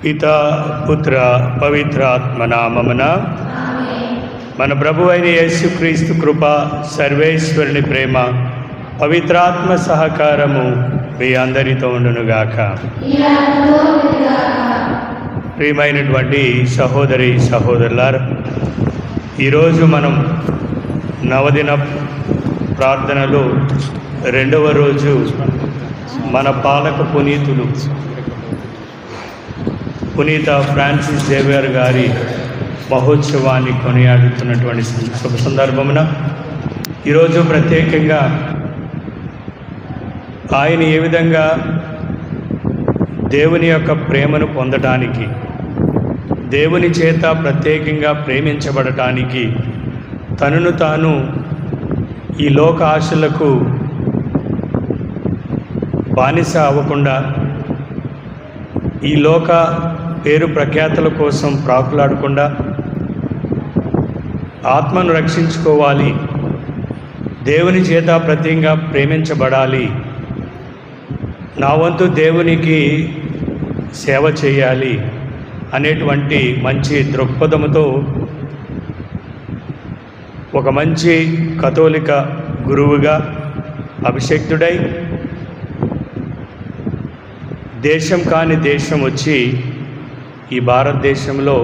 పితా పుత్ర పవిత్రాత్మ నామమున మన ప్రభు అయిన యేసుక్రీస్తు కృప, సర్వేశ్వరుని ప్రేమ, పవిత్రాత్మ సహకారము మీ అందరితో ఉండునుగాక. ప్రియమైనటువంటి సహోదరి సహోదరులారా, ఈరోజు మనం నవదిన ప్రార్థనలో రెండవ రోజు మన పాలక పునీతులు పునీత ఫ్రాన్సిస్ జేవియర్ గారి మహోత్సవాన్ని కొనియాడుతున్నటువంటి శుభ సందర్భమున ఈరోజు ప్రత్యేకంగా ఆయన ఏ విధంగా దేవుని యొక్క ప్రేమను పొందటానికి, దేవుని చేత ప్రత్యేకంగా ప్రేమించబడటానికి తనను తాను ఈ లోక ఆశలకు బానిస అవ్వకుండా, ఈ లోక పేరు ప్రఖ్యాతుల కోసం ప్రాకులాడకుండా ఆత్మను రక్షించుకోవాలి, దేవుని చేత ప్రత్యేకంగా ప్రేమించబడాలి, నా వంతు దేవునికి సేవ చేయాలి అనేటువంటి మంచి దృక్పథముతో ఒక మంచి కథోలిక గురువుగా అభిషేక్తుడై దేశం కాని దేశం వచ్చి ఈ భారతదేశంలో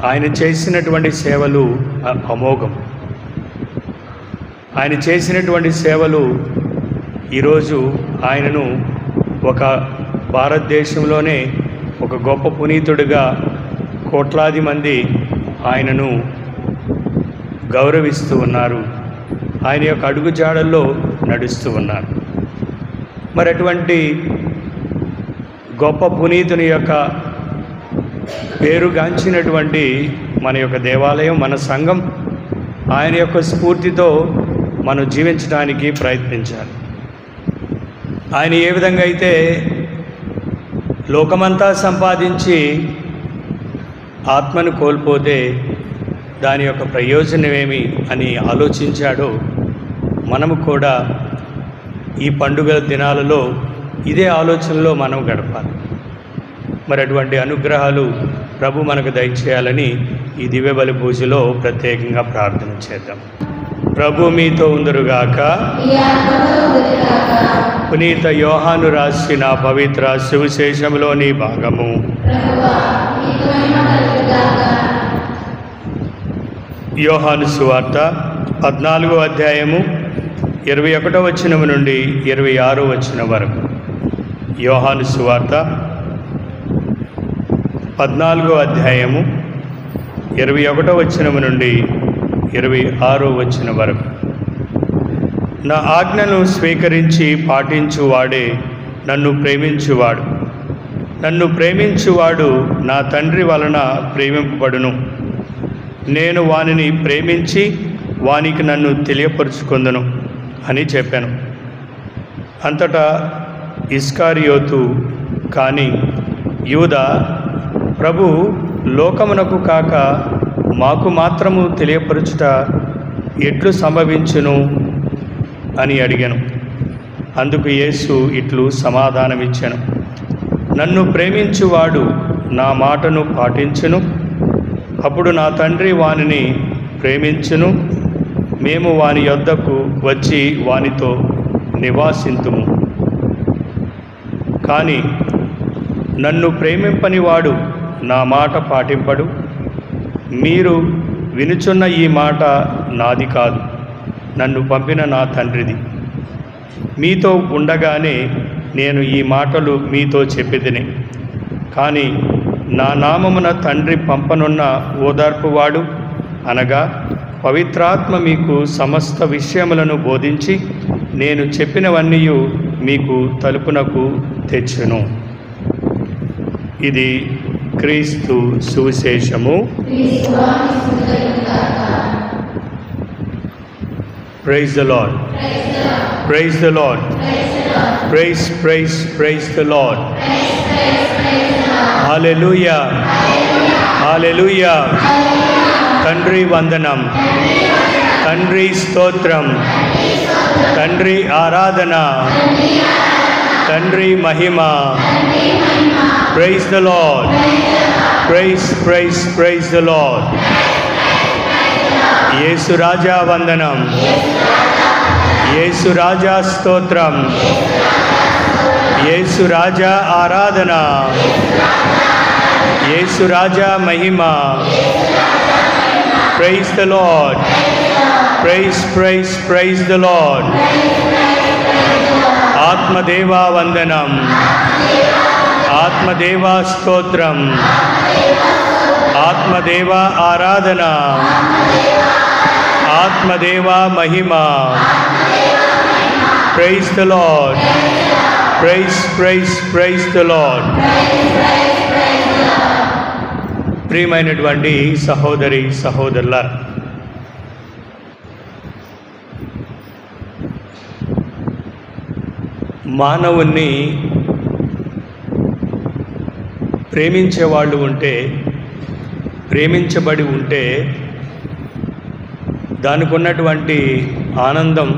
ఆయన చేసినటువంటి సేవలు అమోఘం. ఆయన చేసినటువంటి సేవలు ఈరోజు ఆయనను ఒక భారతదేశంలోనే ఒక గొప్ప పునీతుడిగా కోట్లాది మంది ఆయనను గౌరవిస్తూ ఉన్నారు, ఆయన యొక్క అడుగుజాడల్లో నడుస్తూ ఉన్నారు. మరి అటువంటి గొప్ప పునీతుని యొక్క పేరుగాంచినటువంటి మన యొక్క దేవాలయం, మన సంఘం ఆయన యొక్క స్ఫూర్తితో మనం జీవించడానికి ప్రయత్నించాలి. ఆయన ఏ విధంగా అయితే లోకమంతా సంపాదించి ఆత్మను కోల్పోతే దాని యొక్క ప్రయోజనమేమి అని ఆలోచించాడో, మనము కూడా ఈ పండుగల దినాలలో ఇదే ఆలోచనలో మనం గడపాలి. మరి అటువంటి అనుగ్రహాలు ప్రభు మనకు దయచేయాలని ఈ దివ్య బలి పూజలో ప్రత్యేకంగా ప్రార్థన చేద్దాం. ప్రభు మీతో ఉందరుగాక. పునీత యోహాను రాసిన పవిత్ర సువిశేషంలోని భాగము. యోహాను సువార్త 14వ అధ్యాయము 21వ వచనం నుండి 26వ వచనం వరకు. యోహాను సువార్త 14వ అధ్యాయము 21వ వచనం నుండి 26వ వచనం వరకు. నా ఆజ్ఞను స్వీకరించి పాటించువాడే నన్ను ప్రేమించువాడు. నన్ను ప్రేమించువాడు నా తండ్రి వలన ప్రేమింపబడును. నేను వానిని ప్రేమించి వానికి నన్ను తెలియపరుచుకొందును అని చెప్పాను. అంతటా ఇస్కారియోతు కానీ యూదా, ప్రభు, లోకమునకు కాక మాకు మాత్రము తెలియపరచుట ఎట్లు సంభవించును అని అడిగాను. అందుకు యేసు ఇట్లు సమాధానమిచ్చాను. నన్ను ప్రేమించువాడు నా మాటను పాటించును. అప్పుడు నా తండ్రి వానిని ప్రేమించును. మేము వాని యొద్దకు వచ్చి వానితో నివాసింతుము. కానీ నన్ను ప్రేమింపని వాడు నా మాట పాటింపడు. మీరు వినుచున్న ఈ మాట నాది కాదు, నన్ను పంపిన నా తండ్రిది. మీతో ఉండగానే నేను ఈ మాటలు మీతో చెప్పితిని. కానీ నా నామమున తండ్రి పంపనున్న ఓదార్పువాడు, అనగా పవిత్రాత్మ మీకు సమస్త విషయములను బోధించి నేను చెప్పినవన్నీ మీకు తలుపునకు తెచ్చును. ఇది క్రీస్తు సువిశేషము. Praise the lord. Praise the lord. Praise praise praise the lord. Hallelujah. Hallelujah. తండ్రి వందనం, తండ్రి స్తోత్రం, తండ్రి ఆరాధన, తండ్రి మహిమ, Praise the Lord. Praise, praise, praise the Lord. యేసు రాజా వందనం. యేసు రాజా స్తోత్రం. యేసు రాజా ఆరాధన. యేసు రాజా మహిమ. Praise the Lord. Praise, praise, praise the Lord. ఆత్మదేవా వందనం. ఆత్మదేవా స్తోత్రం. ఆత్మదేవా ఆరాధన. ఆత్మదేవా మహిమ. Praise the Lord. Praise, praise, praise the Lord. ప్రియమైనటువంటి సహోదరి సహోదరులారా, మానవుణ్ణి ప్రేమించేవాళ్ళు ఉంటే, ప్రేమించబడి ఉంటే దానికి ఉన్నటువంటి ఆనందం,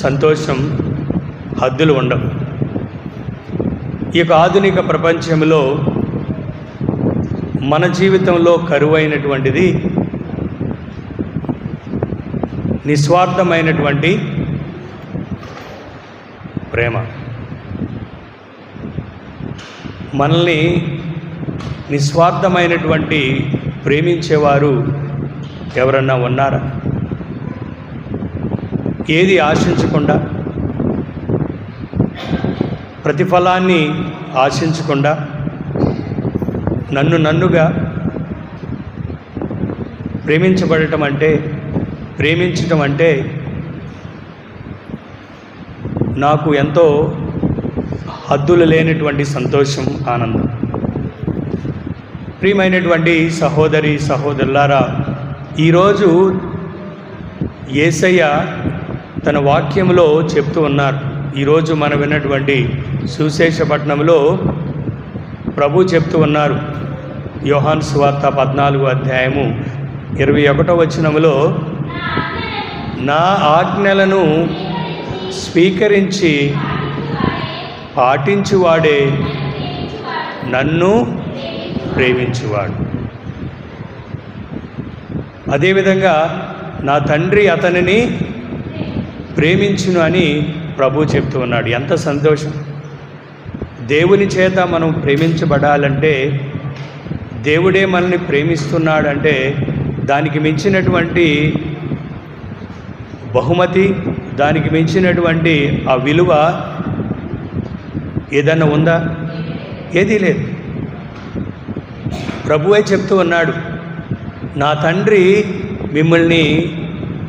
సంతోషం హద్దులు ఉండవు. ఈ యొక్క ఆధునిక ప్రపంచంలో మన జీవితంలో కరువైనటువంటిది నిస్వార్థమైనటువంటి ప్రేమ. మనల్ని నిస్వార్థమైనటువంటి ప్రేమించేవారు ఎవరన్నా ఉన్నారా? ఏది ఆశించకుండా, ప్రతిఫలాన్ని ఆశించకుండా, నన్నుగా ప్రేమించబడటం అంటే, ప్రేమించటం అంటే నాకు ఎంతో హద్దులు లేనటువంటి సంతోషం, ఆనందం. ప్రియమైనటువంటి సహోదరి సహోదరులారా, ఈరోజు యేసయ్య తన వాక్యంలో చెప్తూ ఉన్నారు. ఈరోజు మనం విన్నటువంటి సువిశేషపట్నంలో ప్రభు చెప్తూ ఉన్నారు. యోహాను సువార్త 14వ అధ్యాయము 21వ వచనములో, నా ఆజ్ఞలను స్వీకరించి పాటించువాడే నన్ను ప్రేమించువాడు. అదేవిధంగా నా తండ్రి అతనిని ప్రేమించును అని ప్రభు చెప్తూ ఉన్నాడు. ఎంత సంతోషం! దేవుని చేత మనం ప్రేమించబడాలంటే, దేవుడే మనల్ని ప్రేమిస్తున్నాడంటే దానికి మించినటువంటి బహుమతి, దానికి మించినటువంటి ఆ విలువ ఏదన్నా ఉందా? ఏదీ లేదు. ప్రభువే చెప్తూ ఉన్నాడు, నా తండ్రి మిమ్మల్ని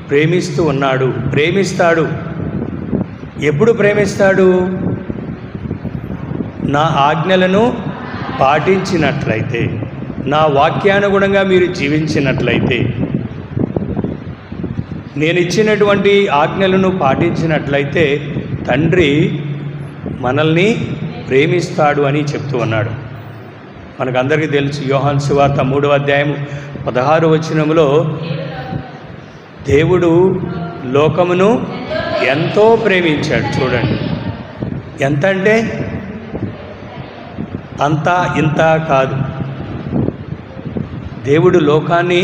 ప్రేమిస్తూ ఉన్నాడు, ప్రేమిస్తాడు. ఎప్పుడు ప్రేమిస్తాడు? నా ఆజ్ఞలను పాటించినట్లయితే, నా వాక్యానుగుణంగా మీరు జీవించినట్లయితే, నేను ఇచ్చినటువంటి ఆజ్ఞలను పాటించినట్లయితే తండ్రి మనల్ని ప్రేమిస్తాడు అని చెప్తూ ఉన్నాడు. మనకందరికీ తెలుసు, యోహాను సువార్త 3వ అధ్యాయం 16వ వచనంలో, దేవుడు లోకమును ఎంతో ప్రేమించాడు. చూడండి, ఎంత అంటే అంతా ఇంత కాదు. దేవుడు లోకాన్ని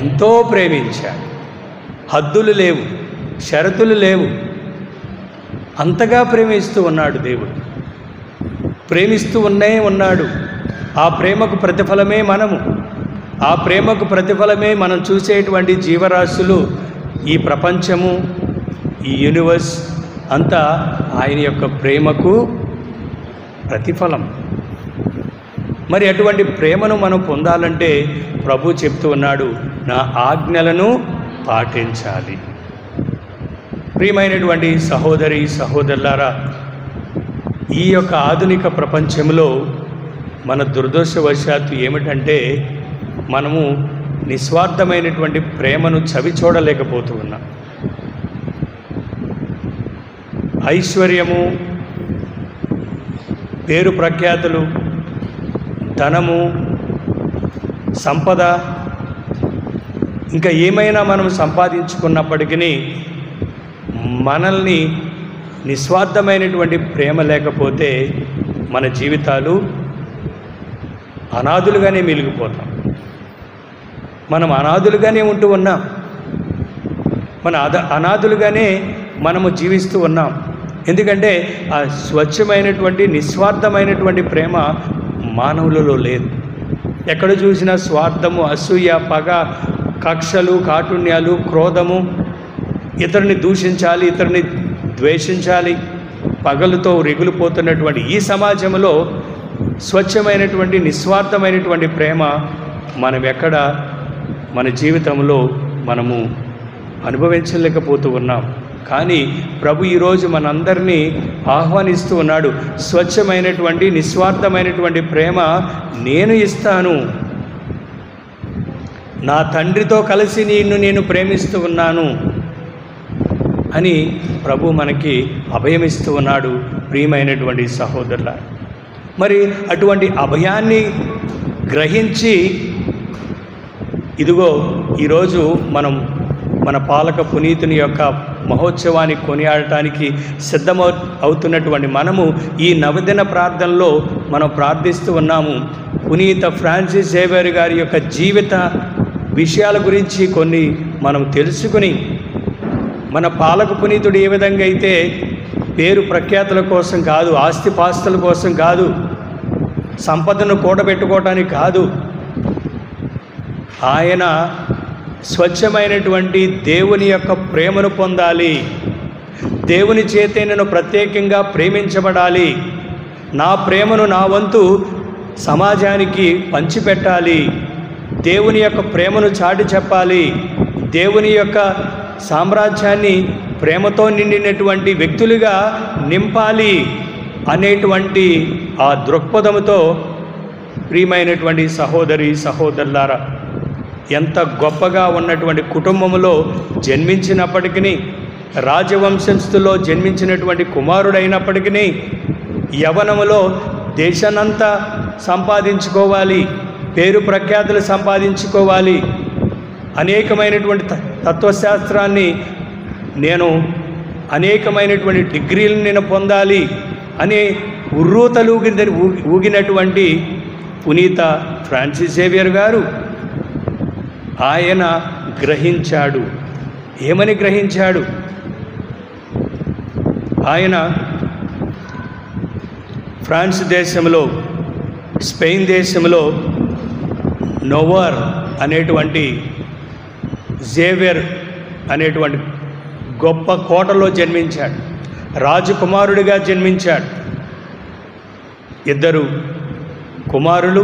ఎంతో ప్రేమించాడు. హద్దులు లేవు, షరతులు లేవు. అంతగా ప్రేమిస్తూ ఉన్నాడు దేవుడు. ప్రేమిస్తూ ఉన్నాడు. ఆ ప్రేమకు ప్రతిఫలమే మనము. ఆ ప్రేమకు ప్రతిఫలమే మనం చూసేటువంటి జీవరాశులు, ఈ ప్రపంచము, ఈ యూనివర్స్ అంతా ఆయన యొక్క ప్రేమకు ప్రతిఫలం. మరి అటువంటి ప్రేమను మనం పొందాలంటే ప్రభు చెప్తూ ఉన్నాడు, నా ఆజ్ఞలను పాటించాలి. ప్రియమైనటువంటి సహోదరి సహోదరులారా, ఈ యొక్క ఆధునిక ప్రపంచంలో మన దురదృష్టవశాత్తు ఏమిటంటే, మనము నిస్వార్థమైనటువంటి ప్రేమను చవి చూడలేకపోతూ ఉన్నాం. ఐశ్వర్యము, పేరు ప్రఖ్యాతులు, ధనము, సంపద, ఇంకా ఏమైనా మనం సంపాదించుకున్నప్పటికీ మనల్ని నిస్వార్థమైనటువంటి ప్రేమ లేకపోతే మన జీవితాలు అనాథులుగానే మిగిలిపోతాం. మనం అనాథులుగానే ఉంటూ ఉన్నాం. అనాథులుగానే మనము జీవిస్తూ ఉన్నాం. ఎందుకంటే ఆ స్వచ్ఛమైనటువంటి నిస్వార్థమైనటువంటి ప్రేమ మానవులలో లేదు. ఎక్కడ చూసినా స్వార్థము, అసూయ, పగ, కక్షలు, కాఠిన్యాలు, క్రోధము, ఇతరుని దూషించాలి, ఇతరుని ద్వేషించాలి, పగలతో రెగిలిపోతున్నటువంటి ఈ సమాజంలో స్వచ్ఛమైనటువంటి నిస్వార్థమైనటువంటి ప్రేమ మనం ఎక్కడ మన జీవితంలో మనము అనుభవించలేకపోతూ ఉన్నాం. కానీ ప్రభు ఈరోజు మనందరినీ ఆహ్వానిస్తూ ఉన్నాడు. స్వచ్ఛమైనటువంటి నిస్వార్థమైనటువంటి ప్రేమ నేను ఇస్తాను, నా తండ్రితో కలిసి నేను ప్రేమిస్తూ ఉన్నాను అని ప్రభు మనకి అభయమిస్తూ ఉన్నాడు. ప్రియమైనటువంటి సహోదరుల, మరి అటువంటి అభయాన్ని గ్రహించి ఇదిగో ఈరోజు మనం మన పాలక పునీతుని యొక్క మహోత్సవాన్ని కొనియాడటానికి అవుతున్నటువంటి మనము ఈ నవదిన ప్రార్థనలో మనం ప్రార్థిస్తూ ఉన్నాము. పునీత ఫ్రాన్సిస్ జేవియర్ గారి యొక్క జీవిత విషయాల గురించి కొన్ని మనం తెలుసుకుని, మన పాలక పునీతుడు ఏ విధంగా అయితే పేరు ప్రఖ్యాతుల కోసం కాదు, ఆస్తిపాస్తుల కోసం కాదు, సంపదను కూడబెట్టుకోవటానికి కాదు, ఆయన స్వచ్ఛమైనటువంటి దేవుని యొక్క ప్రేమను పొందాలి, దేవుని చేతే నేను ప్రత్యేకంగా ప్రేమించబడాలి, నా ప్రేమను నా వంతు సమాజానికి పంచిపెట్టాలి, దేవుని యొక్క ప్రేమను చాటి చెప్పాలి, దేవుని యొక్క సామ్రాజ్యాన్ని ప్రేమతో నిండినటువంటి వ్యక్తులుగా నింపాలి అనేటువంటి ఆ దృక్పథంతో ప్రియమైనటువంటి సహోదరి సహోదరులారా, ఎంత గొప్పగా ఉన్నటువంటి కుటుంబంలో జన్మించినప్పటికీ, రాజవంశస్థులో జన్మించినటువంటి కుమారుడైనప్పటికీ, యవ్వనములో దేశానంతా సంపాదించుకోవాలి, పేరు ప్రఖ్యాతులు సంపాదించుకోవాలి, అనేకమైనటువంటి తత్వశాస్త్రాన్ని అనేకమైనటువంటి డిగ్రీలను నేను పొందాలి అనే ఉర్రూతలు ఊగినటువంటి పునీత ఫ్రాన్సిస్ జేవియర్ గారు ఆయన గ్రహించాడు. ఏమని గ్రహించాడు? ఆయన ఫ్రాన్స్ దేశంలో, స్పెయిన్ దేశంలో నోవర్ అనేటువంటి జేవియర్ అనేటువంటి గొప్ప కోటలో జన్మించాడు. రాజకుమారుడిగా జన్మించాడు. 2 కుమారులు,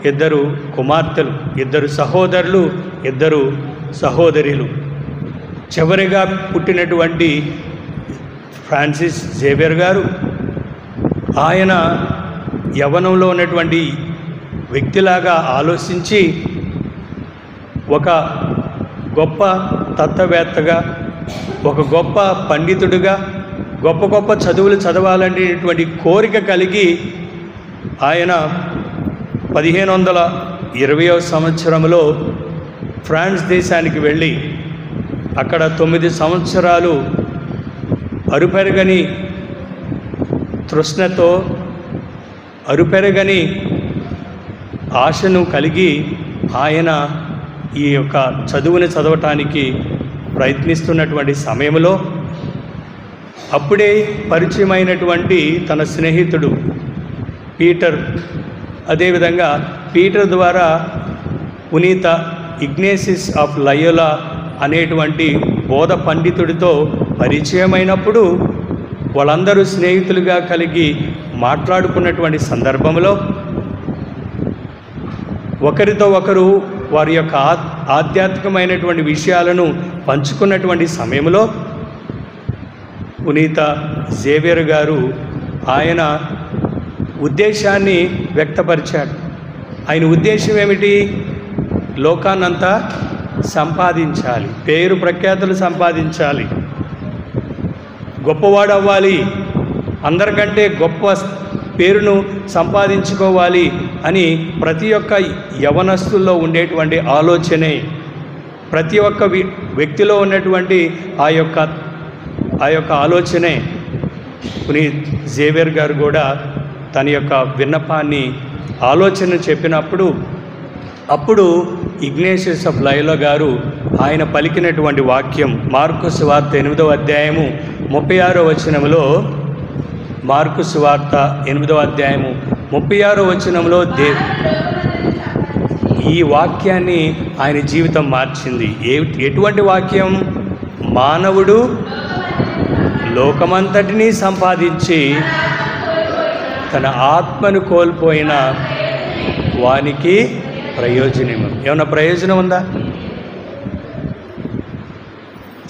2 కుమార్తెలు, 2 సహోదరులు, 2 సహోదరులు. చివరిగా పుట్టినటువంటి ఫ్రాన్సిస్ జేవియర్ గారు ఆయన యవ్వనంలో ఉన్నటువంటి వ్యక్తిలాగా ఆలోచించి ఒక గొప్ప తత్వవేత్తగా, ఒక గొప్ప పండితుడిగా, గొప్ప చదువులు చదవాలనేటువంటి కోరిక కలిగి ఆయన 1520వ సంవత్సరంలో ఫ్రాన్స్ దేశానికి వెళ్ళి అక్కడ 9 సంవత్సరాలు అరుపెరగని తృష్ణతో, అరుపెరగని ఆశను కలిగి ఆయన ఈ యొక్క చదువుని చదవటానికి ప్రయత్నిస్తున్నటువంటి సమయంలో అప్పుడే పరిచయమైనటువంటి తన స్నేహితుడు పీటర్, అదేవిధంగా పీటర్ ద్వారా పునీత ఇగ్నేసియస్ ఆఫ్ లయోలా అనేటువంటి బోధ పండితుడితో పరిచయమైనప్పుడు వాళ్ళందరూ స్నేహితులుగా కలిగి మాట్లాడుకున్నటువంటి సందర్భంలో ఒకరితో ఒకరు వారి యొక్క ఆధ్యాత్మికమైనటువంటి విషయాలను పంచుకున్నటువంటి సమయంలో పునీత జేవియర్ గారు ఆయన ఉద్దేశాన్ని వ్యక్తపరిచాడు. ఆయన ఉద్దేశం ఏమిటి? లోకాన్నంతా సంపాదించాలి, పేరు ప్రఖ్యాతులు సంపాదించాలి, గొప్పవాడు అవ్వాలి, అందరికంటే గొప్ప పేరును సంపాదించుకోవాలి అని ప్రతి ఒక్క యవనస్తుల్లో ఉండేటువంటి ఆలోచనే, ప్రతి ఒక్క వ్యక్తిలో ఉన్నటువంటి ఆ యొక్క ఆలోచనే పునీత్ జేవియర్ గారు కూడా తన యొక్క విన్నపాన్ని ఆలోచన చెప్పినప్పుడు అప్పుడు ఇగ్నేషియస్ ఆఫ్ లయోలా గారు ఆయన పలికినటువంటి వాక్యం మార్కు సువార్త 8వ అధ్యాయము 36వ వచనంలో, మార్కు సువార్త 8వ అధ్యాయము 36వ వచనంలో ఈ వాక్యాన్ని ఆయన జీవితం మార్చింది. ఎటువంటి వాక్యం? మానవుడు లోకమంతటినీ సంపాదించి తన ఆత్మను కోల్పోయిన వానికి ప్రయోజనం. ఏమన్నా ప్రయోజనం ఉందా?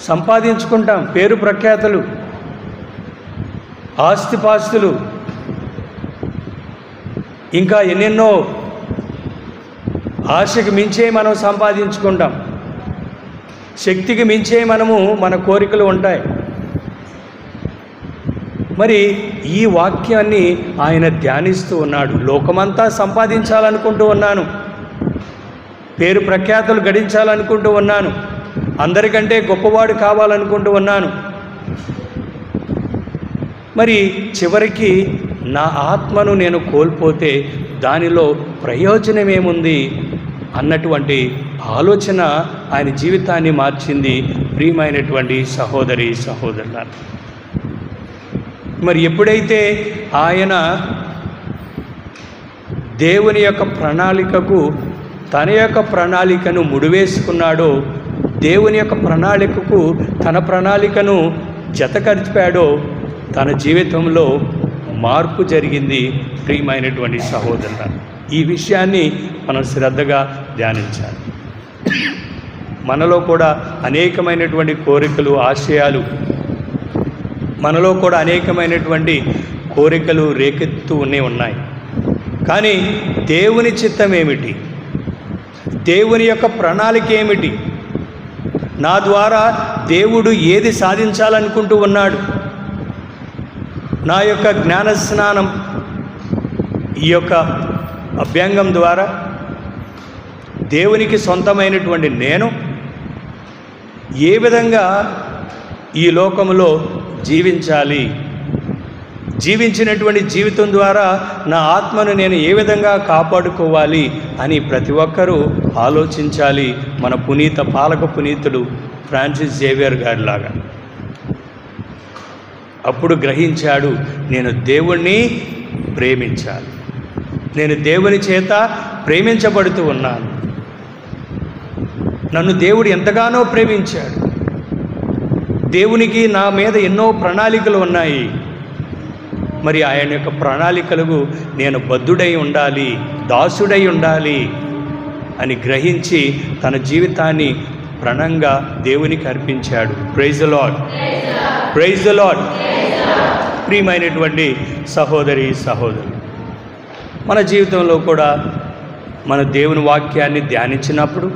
సంపాదించుకుంటాం, పేరు ప్రఖ్యాతులు, ఆస్తిపాస్తులు, ఇంకా ఎన్నెన్నో ఆశకు మించే మనం సంపాదించుకుంటాం. శక్తికి మించే మన కోరికలు ఉంటాయి. మరి ఈ వాక్యాన్ని ఆయన ధ్యానిస్తూ ఉన్నాడు. లోకమంతా సంపాదించాలనుకుంటూ ఉన్నాను, పేరు ప్రఖ్యాతులు గడించాలనుకుంటూ ఉన్నాను, అందరికంటే గొప్పవాడు కావాలనుకుంటూ ఉన్నాను. మరి చివరికి నా ఆత్మను నేను కోల్పోతే దానిలో ప్రయోజనం ఏముంది అన్నటువంటి ఆలోచన ఆయన జీవితాన్ని మార్చింది. ప్రియమైనటువంటి సహోదరి సహోదరులారా, మరి ఎప్పుడైతే ఆయన దేవుని యొక్క ప్రణాళికకు తన యొక్క ప్రణాళికను ముడివేసుకున్నాడో, దేవుని యొక్క ప్రణాళికకు తన ప్రణాళికను జతకరిపాడో, తన జీవితంలో మార్పు జరిగింది. ప్రియమైనటువంటి సహోదరులారా, ఈ విషయాన్ని మనం శ్రద్ధగా ధ్యానించాలి. మనలో కూడా అనేకమైనటువంటి కోరికలు, ఆశయాలు, మనలో కూడా అనేకమైనటువంటి కోరికలు రేకెత్తుతూనే ఉన్నాయి. కానీ దేవుని చిత్తం ఏమిటి? దేవుని యొక్క ప్రణాళిక ఏమిటి? నా ద్వారా దేవుడు ఏది సాధించాలనుకుంటూ ఉన్నాడు? నా యొక్క జ్ఞానస్నానం, ఈ యొక్క అభ్యంగం ద్వారా దేవునికి సొంతమైనటువంటి నేను ఏ విధంగా ఈ లోకంలో జీవించాలి, జీవించినటువంటి జీవితం ద్వారా నా ఆత్మను నేను ఏ విధంగా కాపాడుకోవాలి అని ప్రతి ఒక్కరూ ఆలోచించాలి. మన పాలక పునీతుడు ఫ్రాన్సిస్ జేవియర్ గారిలాగా అప్పుడు గ్రహించాడు, నేను దేవుణ్ణి ప్రేమించాలి, నేను దేవుని చేత ప్రేమించబడుతూ ఉన్నాను, నన్ను దేవుడు ఎంతగానో ప్రేమించాడు, దేవునికి నా మీద ఎన్నో ప్రణాళికలు ఉన్నాయి, మరి ఆయన యొక్క ప్రణాళికలకు నేను బద్ధుడై ఉండాలి, దాసుడై ఉండాలి అని గ్రహించి తన జీవితాన్ని ప్రణంగా దేవునికి అర్పించాడు. Praise the lord, praise the lord. ప్రియమైనటువంటి సహోదరి సహోదరులు, మన జీవితంలో కూడా మన దేవుని వాక్యాన్ని ధ్యానించినప్పుడు,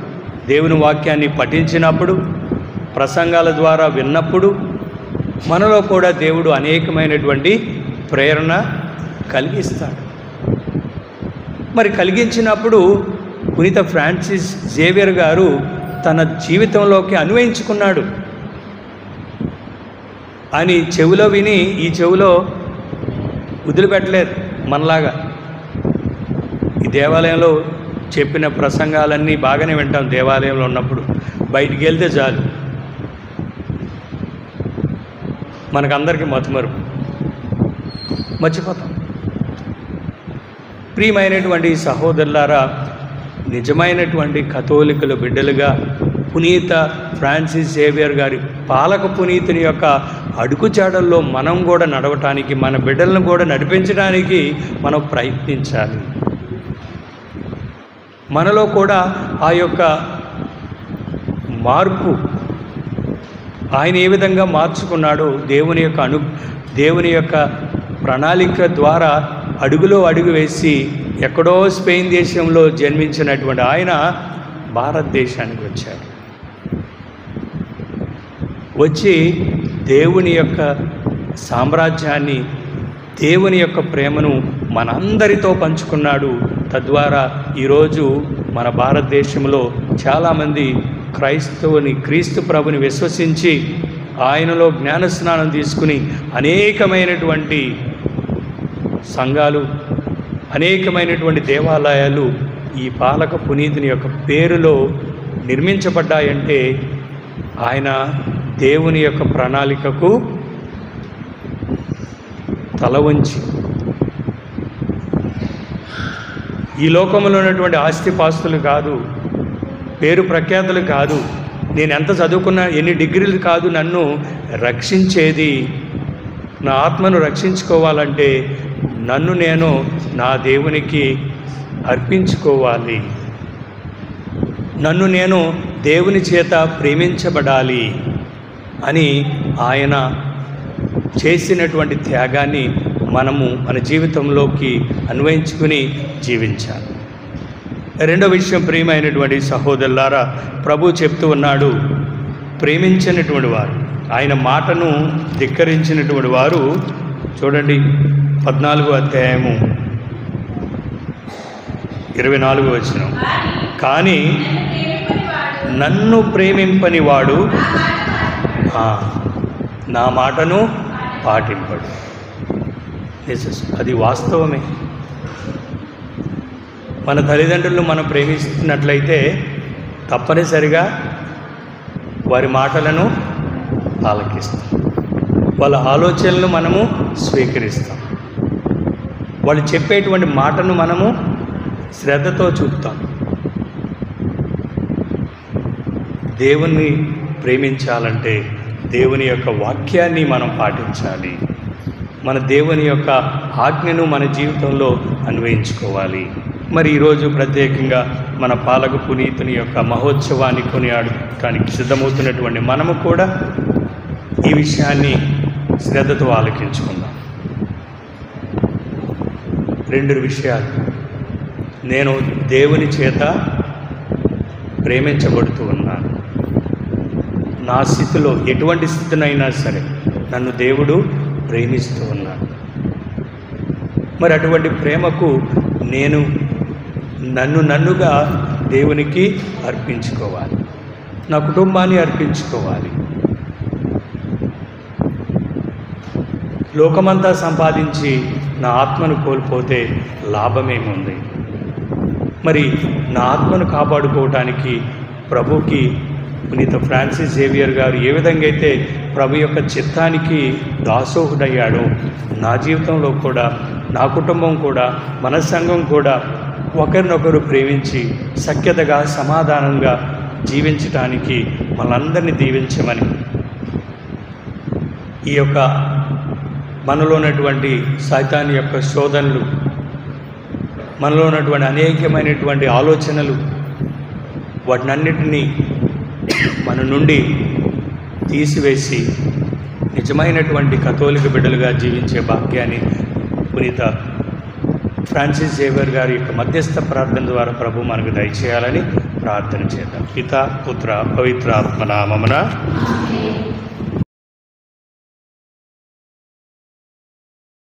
దేవుని వాక్యాన్ని పఠించినప్పుడు, ప్రసంగాల ద్వారా విన్నప్పుడు మనలో కూడా దేవుడు అనేకమైనటువంటి ప్రేరణ కలిగిస్తాడు. మరి కలిగించినప్పుడు పునీత ఫ్రాన్సిస్ జేవియర్ గారు తన జీవితంలోకి అన్వయించుకున్నాడు. అని చెవిలో విని ఈ చెవిలో వదిలిపెట్టలేదు. మనలాగా ఈ దేవాలయంలో చెప్పిన ప్రసంగాలన్నీ బాగానే వింటాం. దేవాలయంలో ఉన్నప్పుడు బయటికి వెళ్తే చాలు మనకందరికీ మర్చిపోతాం. ప్రియమైనటువంటి సహోదరులారా, నిజమైనటువంటి కథోలికుల బిడ్డలుగా పునీత ఫ్రాన్సిస్ జేవియర్ గారి పాలక పునీతుని యొక్క అడుగుజాడల్లో మనం కూడా నడవటానికి, మన బిడ్డలను కూడా నడిపించడానికి మనం ప్రయత్నించాలి. మనలో కూడా ఆ యొక్క మార్పు ఆయన ఏ విధంగా మార్చుకున్నాడో, దేవుని యొక్క ప్రణాళిక ద్వారా అడుగులో అడుగు వేసి ఎక్కడో స్పెయిన్ దేశంలో జన్మించినటువంటి ఆయన భారతదేశానికి వచ్చాడు. వచ్చి దేవుని యొక్క సామ్రాజ్యాన్ని, దేవుని యొక్క ప్రేమను మనందరితో పంచుకున్నాడు. తద్వారా ఈరోజు మన భారతదేశంలో చాలామంది క్రీస్తు ప్రభుని విశ్వసించి ఆయనలో జ్ఞానస్నానం తీసుకుని అనేకమైనటువంటి సంఘాలు, అనేకమైనటువంటి దేవాలయాలు ఈ పాలక పునీతుని యొక్క పేరులో నిర్మించబడ్డాయంటే ఆయన దేవుని యొక్క ప్రణాళికకు తల వంచి ఈ లోకంలో ఉన్నటువంటి ఆస్తిపాస్తులు కాదు, పేరు ప్రఖ్యాతులు కాదు, నేను ఎంత చదువుకున్నా ఎన్ని డిగ్రీలు కాదు నన్ను రక్షించేది. నా ఆత్మను రక్షించుకోవాలంటే నన్ను నేను నా దేవునికి అర్పించుకోవాలి, నన్ను నేను దేవుని చేత ప్రేమించబడాలి అని ఆయన చేసినటువంటి త్యాగాన్ని మనము మన జీవితంలోకి అన్వయించుకుని జీవించాలి. రెండో విషయం, ప్రియమైనటువంటి సహోదరులారా, ప్రభు చెప్తూ ఉన్నాడు, ప్రేమించినటువంటి వారు, ఆయన మాటను ధిక్కరించినటువంటి వారు, చూడండి 14వ అధ్యాయము 24వ వచనం, కానీ నన్ను ప్రేమింపని వాడు నా మాటను పాటింపడు. అది వాస్తవమే. మన తల్లిదండ్రులను మనం ప్రేమిస్తున్నట్లయితే తప్పనిసరిగా వారి మాటలను ఆలకిస్తాం, వాళ్ళ ఆలోచనలను మనము స్వీకరిస్తాం, వాళ్ళు చెప్పేటువంటి మాటను మనము శ్రద్ధతో చూపుతాం. దేవుణ్ణి ప్రేమించాలంటే దేవుని యొక్క వాక్యాన్ని మనం పాటించాలి, మన దేవుని యొక్క ఆజ్ఞను మన జీవితంలో అన్వయించుకోవాలి. మరి ఈరోజు ప్రత్యేకంగా మన పాలక పునీతుని యొక్క మహోత్సవాన్ని కొనియాడటానికి సిద్ధమవుతున్నటువంటి మనము కూడా ఈ విషయాన్ని శ్రద్ధతో ఆలకించుకుందాం. 2 విషయాలు, నేను దేవుని చేత ప్రేమించబడుతూ ఉన్నాను, నా స్థితిలో ఎటువంటి స్థితినైనా సరే నన్ను దేవుడు ప్రేమిస్తూ ఉన్నాడు. మరి అటువంటి ప్రేమకు నేను నన్నుగా దేవునికి అర్పించుకోవాలి, నా కుటుంబాన్ని అర్పించుకోవాలి. లోకమంతా సంపాదించి నా ఆత్మను కోల్పోతే లాభమేముంది? మరి నా ఆత్మను కాపాడుకోవటానికి ప్రభుకి పునీత ఫ్రాన్సిస్ జేవియర్ గారు ఏ విధంగా అయితే ప్రభు యొక్క చిత్తానికి దాసోహుడయ్యాడో, నా జీవితంలో కూడా, నా కుటుంబం కూడా, మన సంఘం కూడా ఒకరినొకరు ప్రేమించి సఖ్యతగా సమాధానంగా జీవించటానికి మనందరినీ దీవించమని, ఈ యొక్క మనలో ఉన్నటువంటి సైతాన్ యొక్క శోధనలు, మనలో ఉన్నటువంటి అనేకమైనటువంటి ఆలోచనలు, వాటినన్నిటినీ మన నుండి తీసివేసి నిజమైనటువంటి కథోలిక బిడ్డలుగా జీవించే భాగ్యాన్ని పునీత ఫ్రాన్సిస్ జేవియర్ గారి యొక్క మధ్యస్థ ప్రార్థన ద్వారా ప్రభు మనకు దయచేయాలని ప్రార్థన చేద్దాం. పితా పుత్ర పవిత్ర ఆత్మ నామమున.